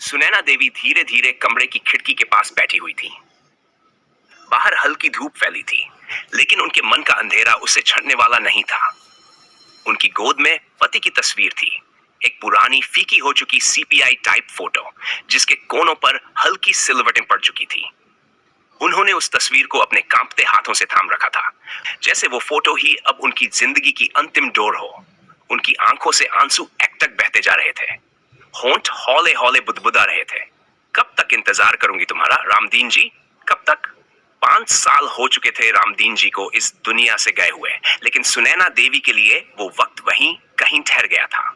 सुनैना देवी धीरे धीरे कमरे की खिड़की के पास बैठी हुई थी। बाहर हल्की धूप फैली थी, लेकिन उनके मन का अंधेरा उससे छंटने वाला नहीं था। उनकी गोद में पति की तस्वीर थी, एक पुरानी फीकी हो चुकी सीपीआई टाइप फोटो, जिसके कोनों पर हल्की सिलवटें पड़ चुकी थी। उन्होंने उस तस्वीर को अपने कांपते हाथों से थाम रखा था, जैसे वो फोटो ही अब उनकी जिंदगी की अंतिम डोर हो। उनकी आंखों से आंसू एक तक बहते जा रहे थे, होंठ हौले हौले बुदबुदा रहे थे। कब तक इंतजार करूंगी तुम्हारा रामदीन जी, कब तक? 5 साल हो चुके थे रामदीन जी को इस दुनिया से गए हुए, लेकिन सुनैना देवी के लिए वो वक्त वहीं कहीं ठहर गया था।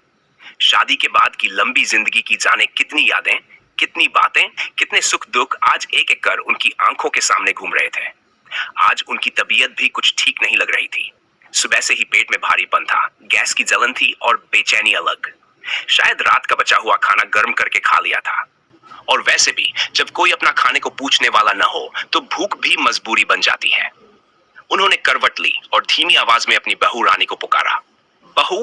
शादी के बाद की लंबी जिंदगी की जाने कितनी यादें, कितनी बातें, कितने सुख दुख आज एक एक कर उनकी आंखों के सामने घूम रहे थे। आज उनकी तबीयत भी कुछ ठीक नहीं लग रही थी। सुबह से ही पेट में भारीपन था, गैस की जलन थी और बेचैनी अलग। शायद रात का बचा हुआ खाना गर्म करके खा लिया था। और वैसे भी जब कोई अपना खाने को पूछने वाला न हो तो भूख भी मजबूरी बन जाती है। उन्होंने करवट ली और धीमी आवाज में अपनी बहू रानी को पुकारा। बहू,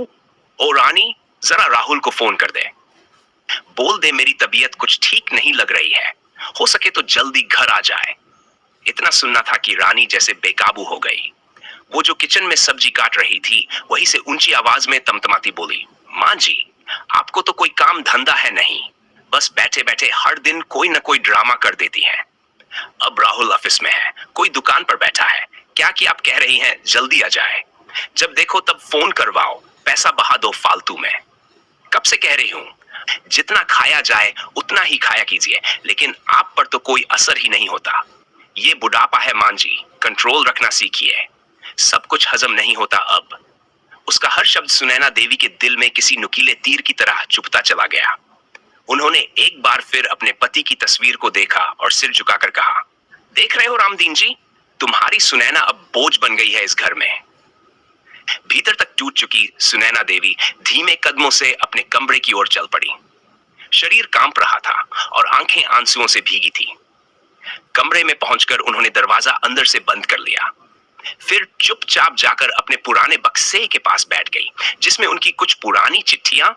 ओ रानी, जरा राहुल को फोन कर दे। बोल दे मेरी तबीयत कुछ ठीक नहीं लग रही है, हो सके तो जल्दी घर आ जाए। इतना सुनना था कि रानी जैसे बेकाबू हो गई। वो जो किचन में सब्जी काट रही थी, वहीं से ऊंची आवाज में तमतमाती बोली, माँ जी, आपको तो कोई काम धंधा है नहीं, बस बैठे बैठे हर दिन कोई न कोई ड्रामा कर देती हैं। अब राहुल ऑफिस में है, कोई दुकान पर बैठा है, क्या कि आप कह रही हैं जल्दी आ जाए। जब देखो तब फोन करवाओ, पैसा बहा दो फालतू में। कब से कह रही हूं, जितना खाया जाए उतना ही खाया कीजिए, लेकिन आप पर तो कोई असर ही नहीं होता। ये बुढ़ापा है मां जी, कंट्रोल रखना सीखिए। सब कुछ हजम नहीं होता अब। उसका हर शब्द सुनैना देवी के दिल में किसी नुकीले तीर की तरह चुभता चला गया। उन्होंने एक बार फिर अपने पति की तस्वीर को देखा और सिर झुकाकर कहा, देख रहे हो रामदीन जी, तुम्हारी सुनैना अब बोझ बन गई है इस घर में। भीतर तक टूट चुकी सुनैना देवी धीमे कदमों से अपने कमरे की ओर चल पड़ी। शरीर कांप रहा था और आंखें आंसुओं से भीगी थी। कमरे में पहुंचकर उन्होंने दरवाजा अंदर से बंद कर लिया। फिर चुपचाप जाकर अपने पुराने बक्से के पास बैठ गई, जिसमें उनकी कुछ पुरानी चिट्ठियां,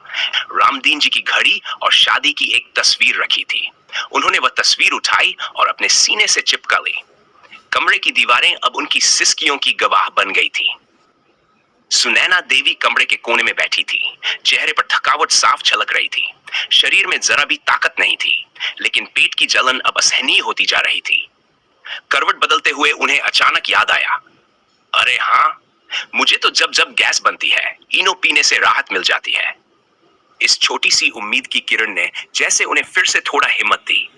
रामदीन जी की घड़ी और शादी की एक तस्वीर रखी थी। उन्होंने वह तस्वीर उठाई और अपने सीने से चिपका ली। कमरे की दीवारें अब उनकी सिसकियों की गवाह बन गई थी। सुनैना देवी कमरे के कोने में बैठी थी। चेहरे पर थकावट साफ झलक रही थी। शरीर में जरा भी ताकत नहीं थी, लेकिन पेट की जलन अब असहनीय होती जा रही थी। करवट बदलते हुए उन्हें अचानक याद आया, अरे हाँ, मुझे तो जब जब गैस बनती है, इनो पीने से राहत मिल जाती है। इस छोटी सी उम्मीद की किरण ने जैसे उन्हें फिर से थोड़ा हिम्मत दी।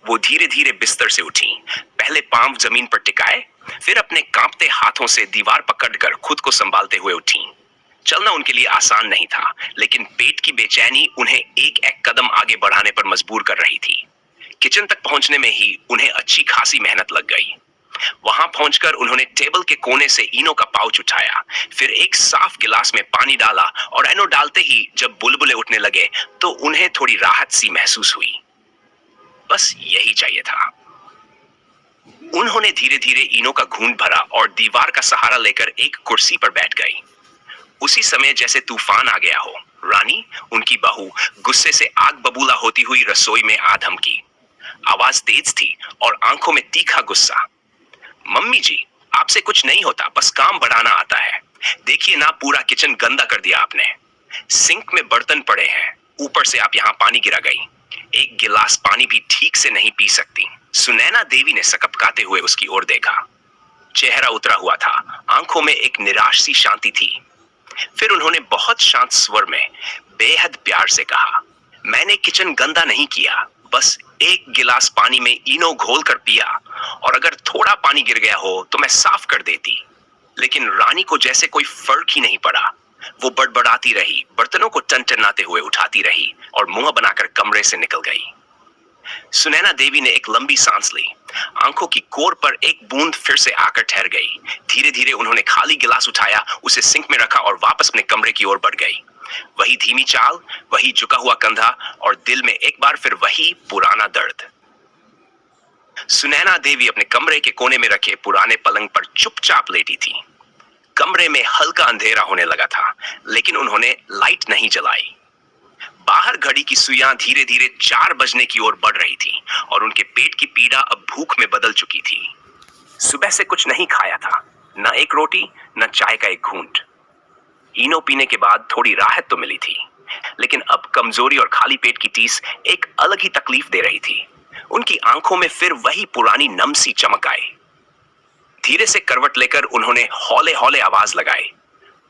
वो धीरे धीरे बिस्तर से उठी, पहले पांव जमीन पर टिकाए, फिर अपने कांपते हाथों से दीवार पकड़कर खुद को संभालते हुए उठी। चलना उनके लिए आसान नहीं था, लेकिन पेट की बेचैनी उन्हें एक एक कदम आगे बढ़ाने पर मजबूर कर रही थी। किचन तक पहुंचने में ही उन्हें अच्छी खासी मेहनत लग गई। वहां पहुंचकर उन्होंने टेबल के कोने से इनो का पाउच उठाया, फिर एक साफ गिलास में पानी डाला और एनो डालते ही जब बुलबुले उठने लगे तो उन्हें थोड़ी राहत सी महसूस हुई। बस यही चाहिए था। उन्होंने धीरे धीरे इनो का घूंट भरा और दीवार का सहारा लेकर एक कुर्सी पर बैठ गई। उसी समय जैसे तूफान आ गया हो, रानी, उनकी बहू, गुस्से से आग बबूला होती हुई रसोई में आ धमकी। आवाज तेज थी और आंखों में तीखा गुस्सा। मम्मी जी, आपसे कुछ नहीं होता, बस काम बढ़ाना आता है। देखिए ना, पूरा किचन गंदा कर दिया आपने। सिंक में बर्तन पड़े हैं, ऊपर से आप यहाँ पानी गिरा गई। एक गिलास पानी भी ठीक से नहीं पी सकती। सुनैना देवी ने सकपकाते हुए उसकी ओर देखा। चेहरा उतरा हुआ था, आंखों में एक निराश सी शांति थी। फिर उन्होंने बहुत शांत स्वर में बेहद प्यार से कहा, मैंने किचन गंदा नहीं किया, बस एक गिलास पानी में इनो घोल कर पिया, और अगर थोड़ा पानी गिर गया हो तो मैं साफ कर देती। लेकिन रानी को जैसे कोई फर्क ही नहीं पड़ा। वो बड़बड़ाती रही, बर्तनों को टनटनाते हुए उठाती रही और मुंह बनाकर कमरे से निकल गई। सुनैना देवी ने एक लंबी सांस ली। आंखों की कोर पर एक बूंद फिर से आकर ठहर गई। धीरे धीरे उन्होंने खाली गिलास उठाया, उसे सिंक में रखा और वापस अपने कमरे की ओर बढ़ गई। वही धीमी चाल, वही झुका हुआ कंधा और दिल में एक बार फिर वही पुराना दर्द। सुनैना देवी अपने कमरे के कोने में रखे पुराने पलंग पर चुपचाप लेटी थी। कमरे में हल्का अंधेरा होने लगा था, लेकिन उन्होंने लाइट नहीं जलाई। बाहर घड़ी की सुइयां धीरे धीरे 4 बजने की ओर बढ़ रही थी और उनके पेट की पीड़ा अब भूख में बदल चुकी थी। सुबह से कुछ नहीं खाया था, न एक रोटी न चाय का एक घूंट। इनो पीने के बाद थोड़ी राहत तो मिली थी, लेकिन अब कमजोरी और खाली पेट की टीस एक अलग ही तकलीफ दे रही थी। उनकी आंखों में फिर वही पुरानी नम सी चमक आई। धीरे से करवट लेकर उन्होंने हौले हौले आवाज लगाई,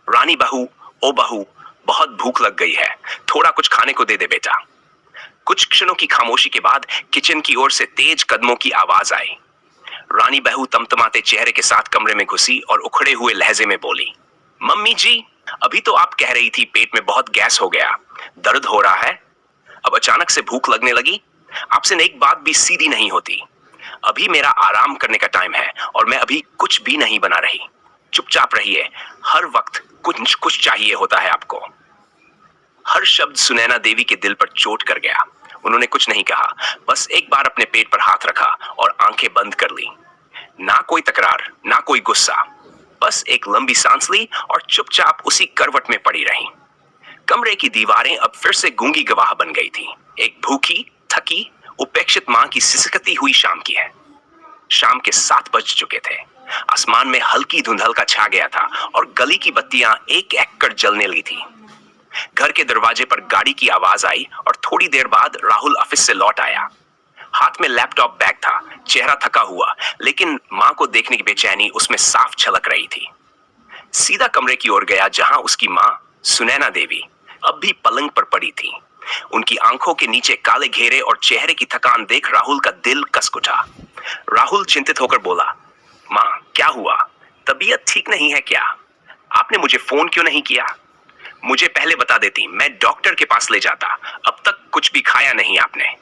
रानी बहू, ओ बहू, बहुत भूख लग गई है, थोड़ा कुछ खाने को दे दे बेटा। कुछ क्षणों की खामोशी के बाद किचन की ओर से तेज कदमों की आवाज आई। रानी बहू तमतमाते चेहरे के साथ कमरे में घुसी और उखड़े हुए लहजे में बोली, मम्मी जी, अभी तो आप कह रही थी पेट में बहुत गैस हो गया, दर्द हो रहा है, अब अचानक से भूख लगने लगी। आपसे एक बात भी सीधी नहीं होती। अभी मेरा आराम करने का टाइम है और मैं अभी कुछ भी नहीं बना रही। चुपचाप रहिए, हर वक्त कुछ कुछ चाहिए होता है आपको। हर शब्द सुनैना देवी के दिल पर चोट कर गया। उन्होंने कुछ नहीं कहा, बस एक बार अपने पेट पर हाथ रखा और आंखें बंद कर ली। ना कोई तकरार, ना कोई गुस्सा, बस एक लंबी सांस ली और चुपचाप उसी करवट में पड़ी रही। कमरे की दीवारें अब फिर से गूंगी गवाह बन गई थी। एक भूखी, थकी, उपेक्षित मां की सिसकती हुई शाम की है। शाम के 7 बज चुके थे। आसमान में हल्की धुंधलका छा गया था और गली की बत्तियां एक एक कर जलने लगी थी। घर के दरवाजे पर गाड़ी की आवाज आई और थोड़ी देर बाद राहुल ऑफिस से लौट आया। हाथ में लैपटॉप बैग था, चेहरा थका हुआ, लेकिन मां को देखने की बेचैनी उसमें साफ झलक रही थी। सीधा कमरे की ओर गया जहां उसकी मां सुनैना देवी अब भी पलंग पर पड़ी थी। उनकी आंखों के नीचे काले घेरे और चेहरे की थकान देख राहुल का दिल कसक उठा। राहुल चिंतित होकर बोला, मां, क्या हुआ? तबीयत ठीक नहीं है क्या? आपने मुझे फोन क्यों नहीं किया? मुझे पहले बता देती, मैं डॉक्टर के पास ले जाता। अब तक कुछ भी खाया नहीं आपने।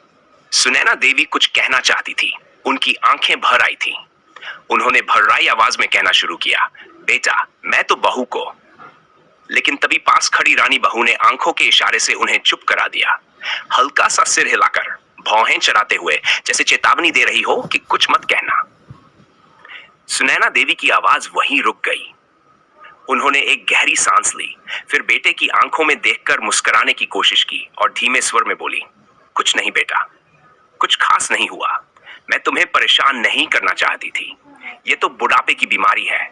सुनैना देवी कुछ कहना चाहती थी, उनकी आंखें भर आई थी। उन्होंने भर्राई आवाज में कहना शुरू किया, बेटा, मैं तो बहू को। लेकिन तभी पास खड़ी रानी बहू ने आंखों के इशारे से उन्हें चुप करा दिया, हल्का सा सिर हिलाकर, भौहें चराते हुए, जैसे चेतावनी दे रही हो कि कुछ मत कहना। सुनैना देवी की आवाज वहीं रुक गई। उन्होंने एक गहरी सांस ली, फिर बेटे की आंखों में देखकर मुस्कुराने की कोशिश की और धीमे स्वर में बोली, कुछ नहीं बेटा, कुछ खास नहीं हुआ। मैं तुम्हें परेशान नहीं करना चाहती थी। ये तो बुढ़ापे की बीमारी है,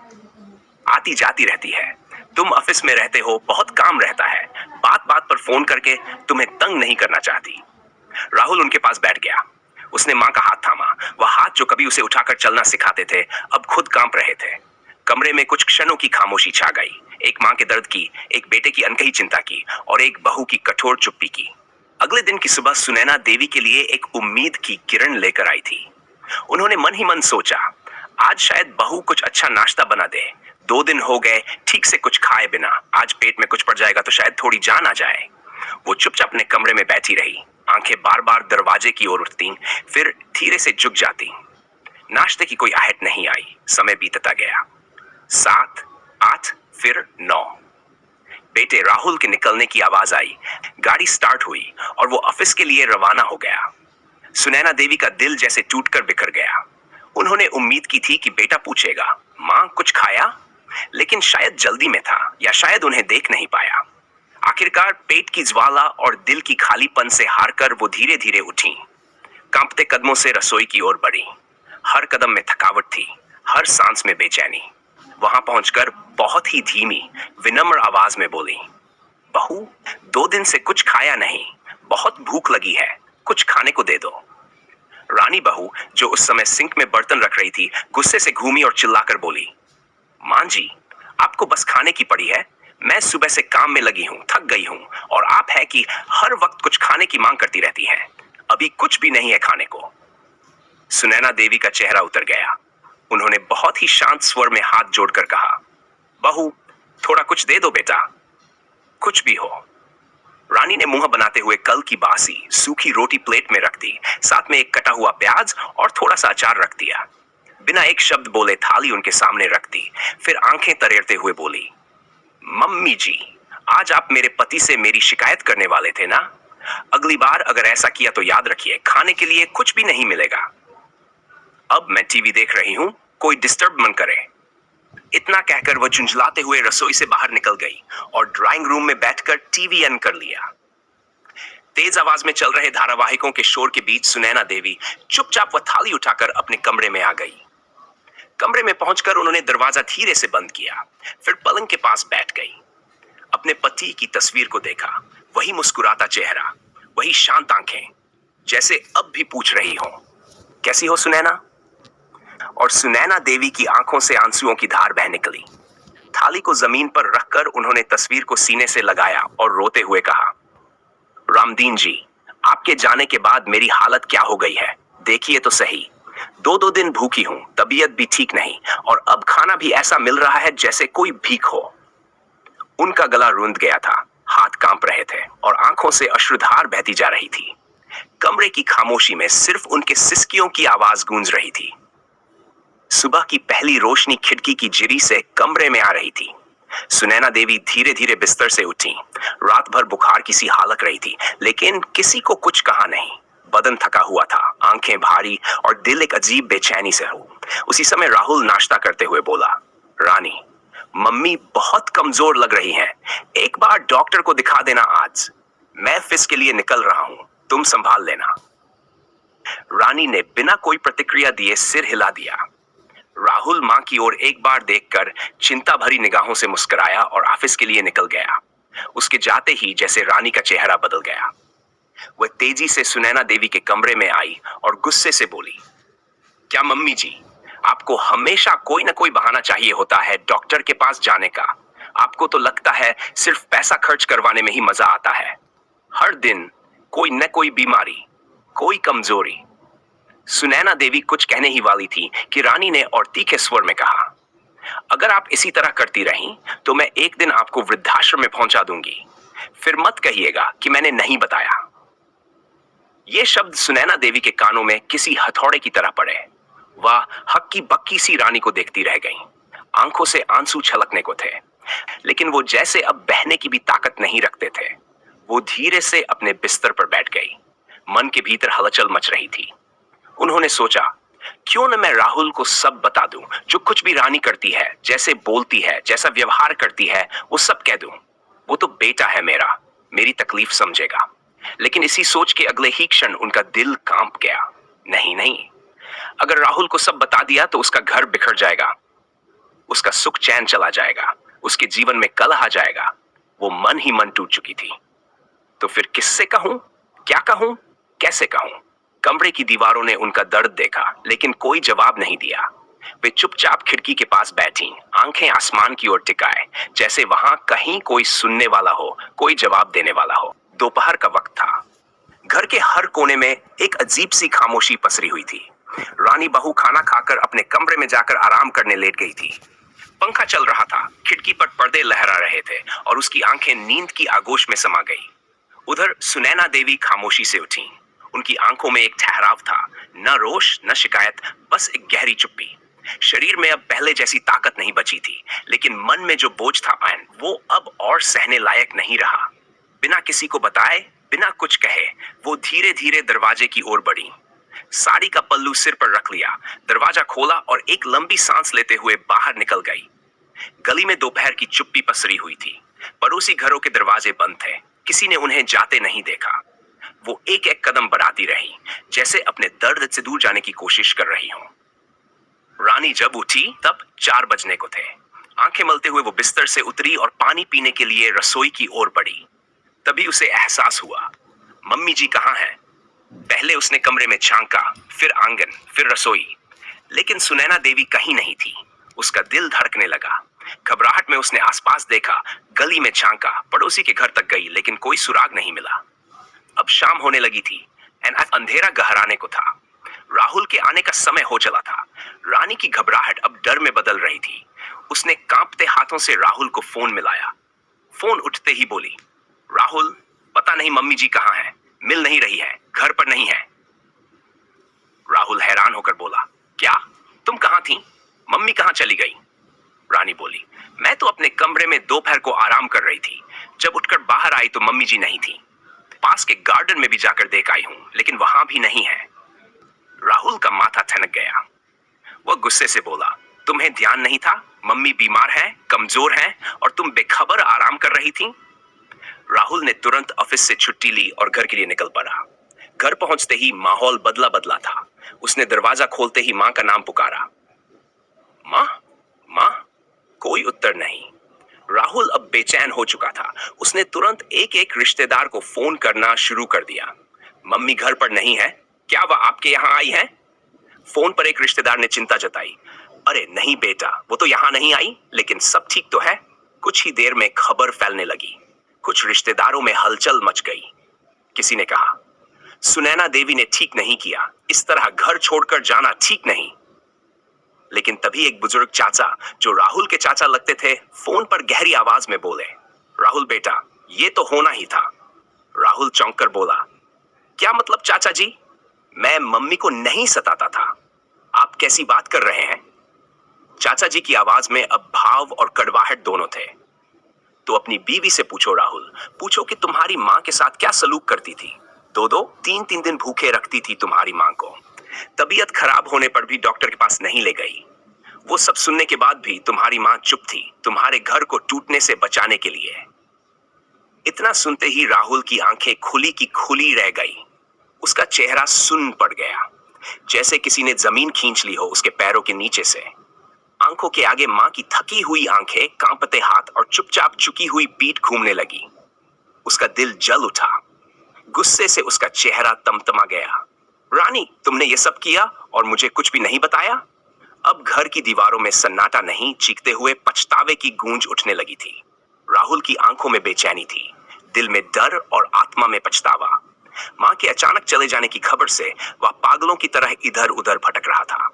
आती जाती रहती है। तुम ऑफिस में रहते हो, बहुत काम रहता है, बात बात पर फोन करके तुम्हें तंग नहीं करना चाहती। राहुल उनके पास बैठ गया। उसने मां का हाथ थामा। वह हाथ जो कभी उसे उठाकर चलना सिखाते थे, अब खुद कांप रहे थे। कमरे में कुछ क्षणों की खामोशी छा गई। एक मां के दर्द की, एक बेटे की अनकही चिंता की और एक बहू की कठोर चुप्पी की। अगले दिन की सुबह सुनैना देवी के लिए एक उम्मीद की किरण लेकर आई थी। उन्होंने मन ही मन सोचा, आज शायद बहू कुछ अच्छा नाश्ता बना दे। 2 दिन हो गए ठीक से कुछ खाए बिना, आज पेट में कुछ पड़ जाएगा तो शायद थोड़ी जान आ जाए। वो चुपचाप अपने कमरे में बैठी रही, आंखें बार बार दरवाजे की ओर उठती, फिर धीरे से झुक जाती। नाश्ते की कोई आहट नहीं आई। समय बीतता गया। 7, 8, फिर 9। बेटे राहुल के निकलने की आवाज आई। गाड़ी स्टार्ट हुई और वो ऑफिस के लिए रवाना हो गया। सुनैना देवी का दिल जैसे टूटकर बिखर गया। उन्होंने उम्मीद की थी कि बेटा पूछेगा, मां कुछ खाया? लेकिन शायद जल्दी में था या शायद उन्हें देख नहीं पाया। आखिरकार पेट की ज्वाला और दिल की खालीपन से हारकर वो धीरे धीरे उठी। कांपते कदमों से रसोई की ओर बढ़ी। हर कदम में थकावट थी, हर सांस में बेचैनी। वहां पहुंचकर बहुत ही धीमी, विनम्र आवाज में बोली, बहू, 2 दिन से कुछ खाया नहीं, बहुत भूख लगी है, कुछ खाने को दे दो। रानी बहू, जो उस समय सिंक में बर्तन रख रही थी, गुस्से से घूमी और चिल्लाकर बोली, मां जी, आपको बस खाने की पड़ी है। मैं सुबह से काम में लगी हूं, थक गई हूं, और आप है कि हर वक्त कुछ खाने की मांग करती रहती हैं। अभी कुछ भी नहीं है खाने को। सुनैना देवी का चेहरा उतर गया। उन्होंने बहुत ही शांत स्वर में हाथ जोड़कर कहा, बहू, थोड़ा कुछ दे दो बेटा, कुछ भी हो। रानी ने मुंह बनाते हुए कल की बासी सूखी रोटी प्लेट में रख दी, साथ में एक कटा हुआ प्याज और थोड़ा सा अचार रख दिया। बिना एक शब्द बोले थाली उनके सामने रख दी, फिर आंखें तरेरते हुए बोली, मम्मी जी, आज आप मेरे पति से मेरी शिकायत करने वाले थे ना? अगली बार अगर ऐसा किया तो याद रखिए, खाने के लिए कुछ भी नहीं मिलेगा। अब मैं टीवी देख रही हूं, कोई डिस्टर्ब मत करे। इतना कहकर वह झुंझलाते हुए रसोई से बाहर निकल गई और ड्राइंग रूम में बैठकर टीवी ऑन कर लिया। तेज आवाज में चल रहे धारावाहिकों के शोर के बीच सुनैना देवी चुपचाप वह थाली उठाकर अपने कमरे में आ गई। कमरे में पहुंचकर उन्होंने दरवाजा धीरे से बंद किया, फिर पलंग के पास बैठ गई। अपने पति की तस्वीर को देखा, वही मुस्कुराता चेहरा, वही शांत आंखें, जैसे अब भी पूछ रही हो, कैसी हो सुनैना? और सुनैना देवी की आंखों से आंसुओं की धार बह निकली। थाली को जमीन पर रखकर उन्होंने तस्वीर को सीने से लगाया और रोते हुए कहा, रामदीन जी, आपके जाने के बाद मेरी हालत क्या हो गई है, देखिए तो सही। 2 दिन भूखी हूं, तबीयत भी ठीक नहीं, और अब खाना भी ऐसा मिल रहा है जैसे कोई भीख हो। उनका गला रुंध गया था, हाथ कांप रहे थे और आंखों से अश्रुधार बहती जा रही थी। कमरे की खामोशी में सिर्फ उनके सिसकियों की आवाज गूंज रही थी। सुबह की पहली रोशनी खिड़की की जिरी से कमरे में आ रही थी। सुनैना देवी धीरे धीरे बिस्तर से उठी। रात भर बुखार की सी हालत रही थी, लेकिन किसी को कुछ कहा नहीं। बदन थका हुआ था, आंखें भारी और दिल एक अजीब बेचैनी से हो। उसी समय राहुल नाश्ता करते हुए बोला, रानी, मम्मी बहुत कमजोर लग रही हैं, एक बार डॉक्टर को दिखा देना आज। मैं ऑफिस के लिए निकल रहा हूं, तुम संभाल लेना। रानी ने बिना कोई प्रतिक्रिया दिए सिर हिला दिया। राहुल मां की ओर एक बार देखकर चिंता भरी निगाहों से मुस्कुराया और ऑफिस के लिए निकल गया। उसके जाते ही जैसे रानी का चेहरा बदल गया। वह तेजी से सुनैना देवी के कमरे में आई और गुस्से से बोली, क्या मम्मी जी, आपको हमेशा कोई ना कोई बहाना चाहिए होता है डॉक्टर के पास जाने का। आपको तो लगता है सिर्फ पैसा खर्च करवाने में ही मजा आता है। हर दिन कोई न कोई बीमारी, कोई कमजोरी। सुनैना देवी कुछ कहने ही वाली थी कि रानी ने और तीखे स्वर में कहा, अगर आप इसी तरह करती रहीं तो मैं एक दिन आपको वृद्धाश्रम में पहुंचा दूंगी, फिर मत कहिएगा कि मैंने नहीं बताया। ये शब्द सुनैना देवी के कानों में किसी हथौड़े की तरह पड़े। वह हक्की बक्की सी रानी को देखती रह गई। आंखों से आंसू छलकने को थे, लेकिन वो जैसे अब बहने की भी ताकत नहीं रखते थे। वो धीरे से अपने बिस्तर पर बैठ गई। मन के भीतर हलचल मच रही थी। उन्होंने सोचा, क्यों न मैं राहुल को सब बता दूं, जो कुछ भी रानी करती है, जैसे बोलती है, जैसा व्यवहार करती है, वो सब कह दूं। वो तो बेटा है मेरा, मेरी तकलीफ समझेगा। लेकिन इसी सोच के अगले ही क्षण उनका दिल कांप गया। नहीं नहीं, अगर राहुल को सब बता दिया तो उसका घर बिखर जाएगा, उसका सुख चैन चला जाएगा, उसके जीवन में कलह आ जाएगा। वो मन ही मन टूट चुकी थी। तो फिर किससे कहूं, क्या कहूं, कैसे कहूं? कमरे की दीवारों ने उनका दर्द देखा, लेकिन कोई जवाब नहीं दिया। वे चुपचाप खिड़की के पास बैठी, आंखें आसमान की ओर टिकाए, जैसे वहां कहीं कोई सुनने वाला हो, कोई जवाब देने वाला हो। दोपहर का वक्त था। घर के हर कोने में एक अजीब सी खामोशी पसरी हुई थी। रानी बहू खाना खाकर अपने कमरे में जाकर आराम करने लेट गई थी। पंखा चल रहा था, खिड़की पर पर्दे लहरा रहे थे और उसकी आंखें नींद की आगोश में समा गई। उधर सुनैना देवी खामोशी से उठी। उनकी आंखों में एक ठहराव था, न रोष न शिकायत, बस एक गहरी चुप्पी। शरीर में अब पहले जैसी ताकत नहीं बची थी, लेकिन मन में जो बोझ था वो अब और सहने लायक नहीं रहा। बिना किसी को बताए, बिना कुछ कहे, वो धीरे धीरे दरवाजे की ओर बढ़ी। साड़ी का पल्लू सिर पर रख लिया, दरवाजा खोला और एक लंबी सांस लेते हुए बाहर निकल गई। गली में दोपहर की चुप्पी पसरी हुई थी। पड़ोसी घरों के दरवाजे बंद थे, किसी ने उन्हें जाते नहीं देखा। वो एक एक कदम बढ़ाती रही, जैसे अपने दर्द से दूर जाने की कोशिश कर रही हो। रानी जब उठी तब 4 बजने को थे। आंखें मलते हुए वो बिस्तर से उतरी और पानी पीने के लिए रसोई की ओर बढ़ी। तभी उसे एहसास हुआ, मम्मी जी कहाँ हैं? पहले उसने कमरे में झांका, फिर आंगन, फिर रसोई, लेकिन सुनैना देवी कहीं नहीं थी। उसका दिल धड़कने लगा। घबराहट में उसने आसपास देखा, गली में झांका, पड़ोसी के घर तक गई, लेकिन कोई सुराग नहीं मिला। अब शाम होने लगी थी, अंधेरा गहराने को था। राहुल के आने का समय हो चला था। रानी की घबराहट अब डर में बदल रही थी। उसने कांपते हाथों से राहुल को फोन मिलाया। फोन उठते ही बोली, राहुल, पता नहीं मम्मी जी कहाँ हैं, मिल नहीं रही है, घर पर नहीं है। राहुल हैरान होकर बोला, क्या? तुम कहाँ थी? मम्मी कहाँ चली गई? रानी बोली, मैं तो अपने कमरे में दोपहर को आराम कर रही थी। जब उठकर बाहर आई तो मम्मी जी नहीं थी। पास के गार्डन में भी जाकर देख आई हूं, लेकिन वहां भी नहीं है। राहुल का माथा ठनक गया। वह गुस्से से बोला, तुम्हें ध्यान नहीं था? मम्मी बीमार है, कमजोर है और तुम बेखबर आराम कर रही थी। राहुल ने तुरंत ऑफिस से छुट्टी ली और घर के लिए निकल पड़ा। घर पहुंचते ही माहौल बदला बदला था। उसने दरवाजा खोलते ही मां का नाम पुकारा, मां, मां। कोई उत्तर नहीं। राहुल अब बेचैन हो चुका था। उसने तुरंत एक एक रिश्तेदार को फोन करना शुरू कर दिया। मम्मी घर पर नहीं है क्या? वह आपके यहाँ आई है? फोन पर एक रिश्तेदार ने चिंता जताई। अरे नहीं बेटा, वो तो यहाँ नहीं आई, लेकिन सब ठीक तो है। कुछ ही देर में खबर फैलने लगी। कुछ रिश्तेदारों में हलचल मच गई। किसी ने कहा, सुनैना देवी ने ठीक नहीं किया, इस तरह घर छोड़कर जाना ठीक नहीं। लेकिन तभी एक बुजुर्ग चाचा, जो राहुल के चाचा लगते थे, फोन पर गहरी आवाज में बोले, राहुल बेटा, ये तो होना ही था। राहुल चौंक कर बोला, क्या मतलब चाचा जी? मैं मम्मी को नहीं सताता था। आप कैसी बात कर रहे हैं? चाचा जी की आवाज में अब भाव और कड़वाहट दोनों थे। तो अपनी बीवी से पूछो राहुल, पूछो कि तुम्हारी माँ के साथ क्या सलूक करती थी। दो दो तीन तीन दिन भूखे रखती थी तुम्हारी माँ को। तबीयत खराब होने पर भी डॉक्टर के पास नहीं ले गई। वो सब सुनने के बाद भी तुम्हारी माँ चुप थी, तुम्हारे घर को टूटने से बचाने के लिए। इतना सुनते ही राहुल की आंखें खुली की खुली रह गई। उसका चेहरा सुन्न पड़ गया, जैसे किसी ने जमीन खींच ली हो उसके पैरों के नीचे से। आंखों के आगे माँ की थकी हुई आंखें, कांपते हाथ और चुपचाप झुकी हुई पीठ घूमने लगी। उसका दिल जल उठा। गुस्से से उसका चेहरा तमतमा गया। रानी, तुमने ये सब किया और मुझे कुछ भी नहीं बताया? अब घर की दीवारों में सन्नाटा नहीं, चीखते हुए पछतावे की गूंज उठने लगी थी। राहुल की आंखों में बेचैनी थी, दिल में डर और आत्मा में पछतावा। माँ के अचानक चले जाने की खबर से वह पागलों की तरह इधर उधर भटक रहा था।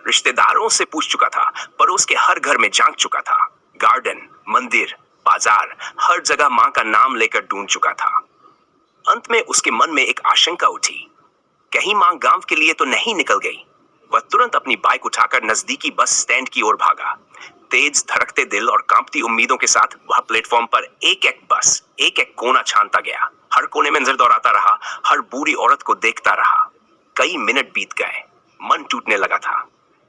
रिश्तेदारों से पूछ चुका था, पड़ोस के हर घर में झांक चुका था। गार्डन, मंदिर, बाजार, हर जगह माँ का नाम लेकर ढूंढ चुका था। अंत में उसके मन में एक आशंका उठी, कहीं मां गांव के लिए तो नहीं निकल गई। वह तुरंत अपनी बाइक उठाकर नजदीकी बस स्टैंड की ओर भागा। तेज धड़कते दिल और कांपती उम्मीदों के साथ वह प्लेटफॉर्म पर एक एक बस, एक एक कोना छानता गया। हर कोने में नजर दौड़ाता रहा, हर बूढ़ी औरत को देखता रहा। कई मिनट बीत गए, मन टूटने लगा था।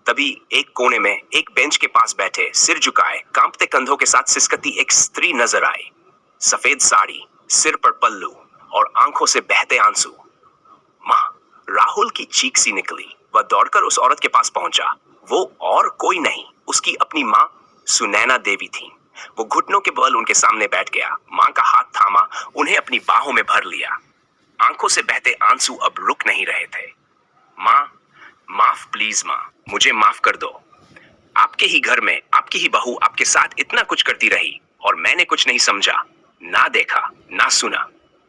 तभी एक कोने में एक बेंच के पास बैठे, सिर झुकाए, कांपते कंधों के साथ सिसकती एक स्त्री नजर आई। सफेद साड़ी, सिर पर पल्लू और आंखों से बहते आंसू। मां! राहुल की चीख सी निकली। वह दौड़कर उस औरत के पास पहुंचा। वो और कोई नहीं, उसकी अपनी मां सुनैना देवी थी। वो घुटनों के बल उनके सामने बैठ गया, मां का हाथ थामा, उन्हें अपनी बाहों में भर लिया। आंखों से बहते आंसू अब रुक नहीं रहे थे। मां, माफ प्लीज मां, मुझे माफ कर दो। आपके ही घर में आपकी ही बहू आपके साथ इतना कुछ करती रही और मैंने कुछ नहीं समझा, ना देखा, ना सुना।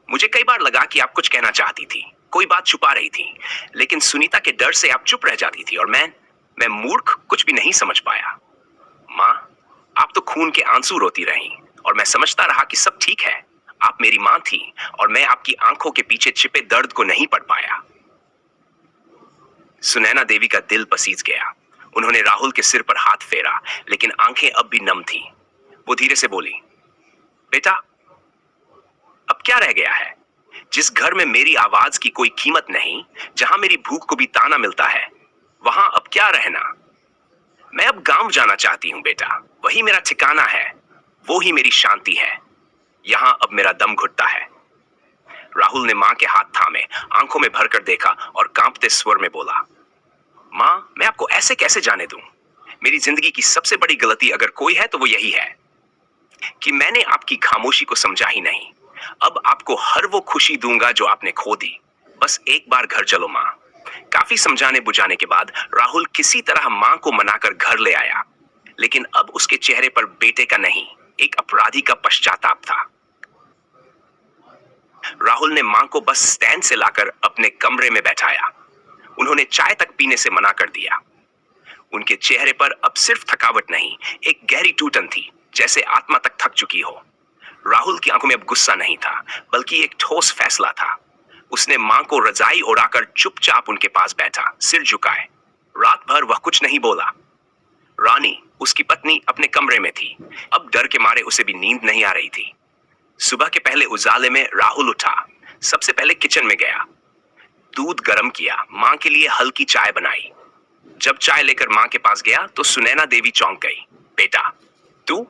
मुझे कई बार लगा कि आप कुछ कहना चाहती थी, कोई बात छुपा रही थी, लेकिन सुनीता के डर से आप चुप रह जाती थी और मैं मूर्ख कुछ भी नहीं समझ पाया। माँ, आप तो खून के आंसू रोती रही और मैं समझता रहा कि सब ठीक है। आप मेरी माँ थी और मैं आपकी आंखों के पीछे छिपे दर्द को नहीं पढ़ पाया। सुनैना देवी का दिल पसीज गया। उन्होंने राहुल के सिर पर हाथ फेरा, लेकिन आंखें अब भी नम थीं। वो धीरे से बोली, बेटा, अब क्या रह गया है? जिस घर में मेरी आवाज की कोई कीमत नहीं, जहां मेरी भूख को भी ताना मिलता है, वहां अब क्या रहना? मैं अब गांव जाना चाहती हूं बेटा, वही मेरा ठिकाना है, वो ही मेरी शांति है। यहां अब मेरा दम घुटता है। राहुल ने मां के हाथ थामे, आंखों में भरकर देखा और कांपते स्वर में बोला, मां, मैं आपको ऐसे कैसे जाने दूं? मेरी जिंदगी की सबसे बड़ी गलती अगर कोई है तो वो यही है कि मैंने आपकी खामोशी को समझा ही नहीं। अब आपको हर वो खुशी दूंगा जो आपने खो दी। बस एक बार घर चलो मां। काफी समझाने बुझाने के बाद राहुल किसी तरह मां को मनाकर घर ले आया, लेकिन अब उसके चेहरे पर बेटे का नहीं, एक अपराधी का पश्चाताप था। राहुल ने मां को बस स्टैंड से लाकर अपने कमरे में बैठाया। उन्होंने चाय तक पीने से मना कर दिया। उनके चेहरे पर अब सिर्फ थकावट नहीं, एक गहरी टूटन थी, जैसे आत्मा तक थक चुकी हो। राहुल की आंखों में अब गुस्सा नहीं था, बल्कि एक ठोस फैसला था। उसने मां को रजाई ओढ़ाकर चुपचाप उनके पास बैठा, सिर झुकाए। रात भर वह कुछ नहीं बोला। रानी, उसकी पत्नी, अपने कमरे में थी। अब डर के मारे उसे भी नींद नहीं आ रही थी। सुबह के पहले उजाले में राहुल उठा, सबसे पहले किचन में गया। दूध गर्म किया, मां के लिए हल्की चाय बनाई। जब चाय लेकर मां के पास गया तो सुनैना देवी चौंक गई। बेटा, तू?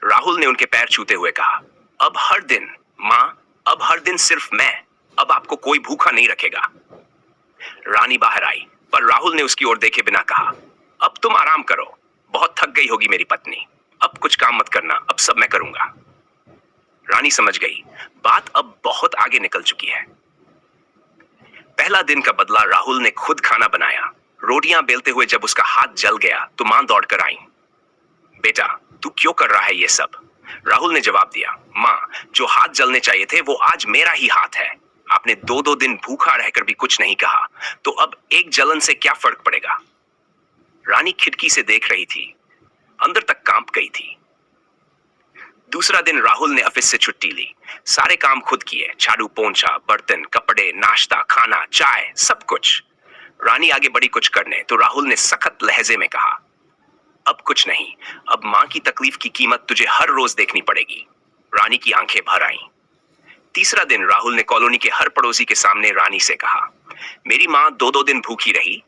राहुल ने उनके पैर छूते हुए कहा, अब हर दिन माँ, अब हर दिन सिर्फ मैं, अब आपको कोई भूखा नहीं रखेगा। रानी बाहर आई, पर राहुल ने उसकी ओर देखे बिना कहा, अब तुम आराम करो, बहुत थक गई होगी मेरी पत्नी, अब कुछ काम मत करना, अब सब मैं करूंगा। रानी समझ गई, बात अब बहुत आगे निकल चुकी है। पहला दिन का बदला राहुल ने खुद खाना बनाया। रोटियां बेलते हुए जब उसका हाथ जल गया तो मां दौड़कर आई। बेटा, तू क्यों कर रहा है ये सब? राहुल ने जवाब दिया, मां, जो हाथ जलने चाहिए थे वो आज मेरा ही हाथ है। आपने 2-2 दिन भूखा रहकर भी कुछ नहीं कहा, तो अब एक जलन से क्या फर्क पड़ेगा? रानी खिड़की से देख रही थी, अंदर तक कांप गई थी। दूसरा दिन राहुल ने ऑफिस से छुट्टी ली। सारे काम खुद किए, झाड़ू पोंछा, बर्तन, कपड़े, नाश्ता, खाना, चाय, सब कुछ। रानी आगे बढ़ी कुछ करने तो राहुल ने सख्त लहजे में कहा, अब कुछ नहीं, अब मां की तकलीफ की कीमत तुझे हर रोज देखनी पड़ेगी। रानी की आंखें भर आईं। तीसरा दिन राहुल ने कॉलोनी के हर पड़ोसी के सामने रानी से कहा, मेरी मां 2-2 दिन भूखी रही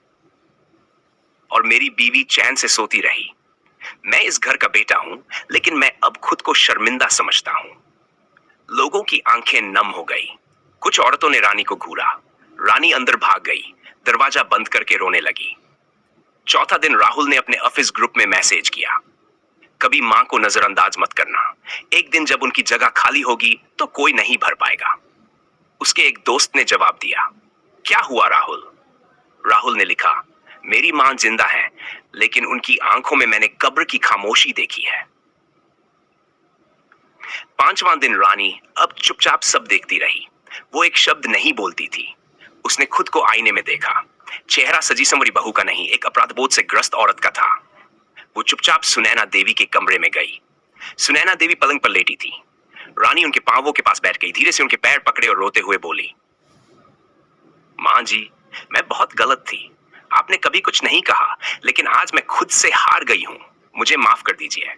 और मेरी बीवी चैन से सोती रही। मैं इस घर का बेटा हूं, लेकिन मैं अब खुद को शर्मिंदा समझता हूं। लोगों की आंखें नम हो गई। कुछ औरतों ने रानी को घूरा। रानी अंदर भाग गई, दरवाजा बंद करके रोने लगी। चौथा दिन राहुल ने अपने ऑफिस ग्रुप में मैसेज किया, कभी मां को नजरअंदाज मत करना, एक दिन जब उनकी जगह खाली होगी तो कोई नहीं भर पाएगा। उसके एक दोस्त ने जवाब दिया, क्या हुआ राहुल? राहुल ने लिखा, मेरी मां जिंदा है, लेकिन उनकी आंखों में मैंने कब्र की खामोशी देखी है। पांचवां दिन रानी अब चुपचाप सब देखती रही। वो एक शब्द नहीं बोलती थी। उसने खुद को आईने में देखा। चेहरा सजी संवरी बहू का नहीं, एक अपराधबोध से ग्रस्त औरत का था। वो चुपचाप सुनैना देवी के कमरे में गई। सुनैना देवी पलंग पर लेटी थी। रानी उनके पांवों के पास बैठ गई, धीरे से उनके पैर पकड़े और रोते हुए बोली, मां जी, मैं बहुत गलत थी। आपने कभी कुछ नहीं कहा, लेकिन आज मैं खुद से हार गई हूं, मुझे माफ कर दीजिए।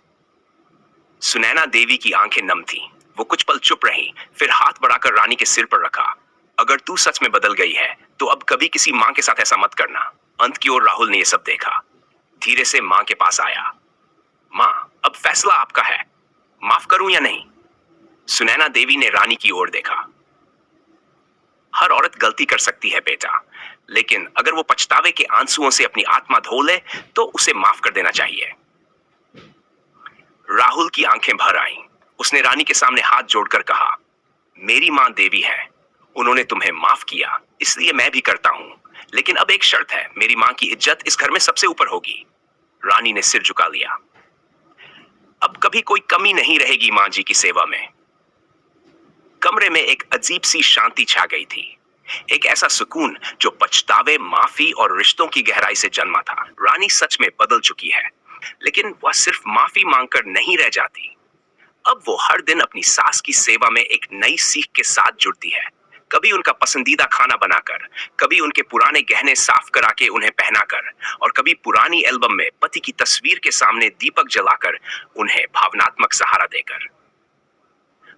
सुनैना देवी की आंखें नम थीं। वो कुछ पल चुप रही, फिर हाथ बढ़ाकर रानी के सिर पर रखा। अगर तू सच में बदल गई है तो अब कभी किसी मां के साथ ऐसा मत करना। अंत की ओर राहुल ने यह सब देखा। धीरे से मां के पास आया। मां, अब फैसला आपका है, माफ करूं या नहीं? सुनैना देवी ने रानी की ओर देखा। हर औरत गलती कर सकती है बेटा, लेकिन अगर वो पछतावे के आंसुओं से अपनी आत्मा धो ले तो उसे माफ कर देना चाहिए। राहुल की आंखें भर आईं। उसने रानी के सामने हाथ जोड़कर कहा, मेरी मां देवी है, उन्होंने तुम्हें माफ किया, इसलिए मैं भी करता हूं, लेकिन अब एक शर्त है, मेरी मां की इज्जत इस घर में सबसे ऊपर होगी। रानी ने सिर झुका लिया। अब कभी कोई कमी नहीं रहेगी मां जी की सेवा में। कमरे में एक अजीब सी शांति छा गई थी, एक ऐसा सुकून जो पछतावे, माफी और रिश्तों की गहराई से जन्मा था। रानी सच में बदल चुकी है, लेकिन वह सिर्फ माफी मांगकर नहीं रह जाती। अब वो हर दिन अपनी सास की सेवा में एक नई सीख के साथ जुड़ती है। कभी उनका पसंदीदा खाना बनाकर, कभी उनके पुराने गहने साफ करा के उन्हें पहनाकर, और कभी पुरानी एल्बम में पति की तस्वीर के सामने दीपक जलाकर उन्हें भावनात्मक सहारा देकर।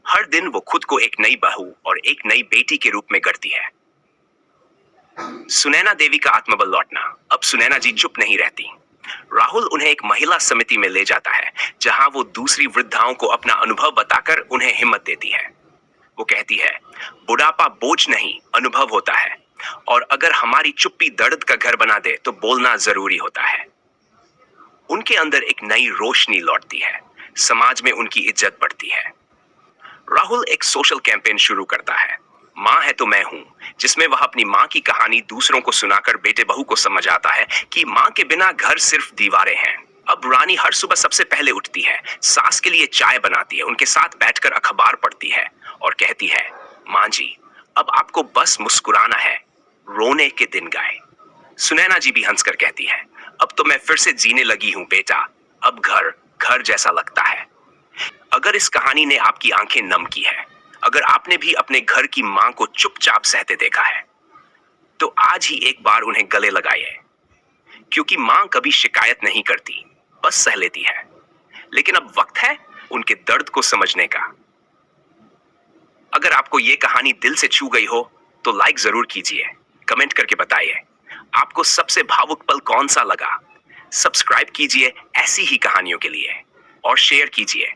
हर दिन वो खुद को एक नई बहू और एक नई बेटी के रूप में गढ़ती है। सुनैना देवी का आत्मबल लौटना। अब सुनैना जी चुप नहीं रहती। राहुल उन्हें एक महिला समिति में ले जाता है, जहां वो दूसरी वृद्धाओं को अपना अनुभव बताकर उन्हें हिम्मत देती है। वो कहती है, बुढ़ापा बोझ नहीं, अनुभव होता है, और अगर हमारी चुप्पी दर्द का घर बना दे तो बोलना जरूरी होता है। उनके अंदर एक नई रोशनी लौटती है, समाज में उनकी इज्जत बढ़ती है। राहुल एक सोशल कैंपेन शुरू करता है, मां है तो मैं हूं, जिसमें वह अपनी मां की कहानी दूसरों को सुनाकर बेटे बहू को समझ आता है कि मां के बिना घर सिर्फ दीवारें हैं। अब रानी हर सुबह सबसे पहले उठती है, सास के लिए चाय बनाती है, उनके साथ बैठकर अखबार पढ़ती है और कहती है, मां जी, अब आपको बस मुस्कुराना है, रोने के दिन गए। सुनैना जी भी हंसकर कहती है, अब तो मैं फिर से जीने लगी हूं बेटा, अब घर घर जैसा लगता है। अगर इस कहानी ने आपकी आंखें नम की है, अगर आपने भी अपने घर की मां को चुपचाप सहते देखा है, तो आज ही एक बार उन्हें गले लगाइए, क्योंकि मां कभी शिकायत नहीं करती, बस सह लेती है। लेकिन अब वक्त है उनके दर्द को समझने का। अगर आपको यह कहानी दिल से छू गई हो तो लाइक जरूर कीजिए, कमेंट करके बताइए आपको सबसे भावुक पल कौन सा लगा। सब्सक्राइब कीजिए ऐसी ही कहानियों के लिए और शेयर कीजिए।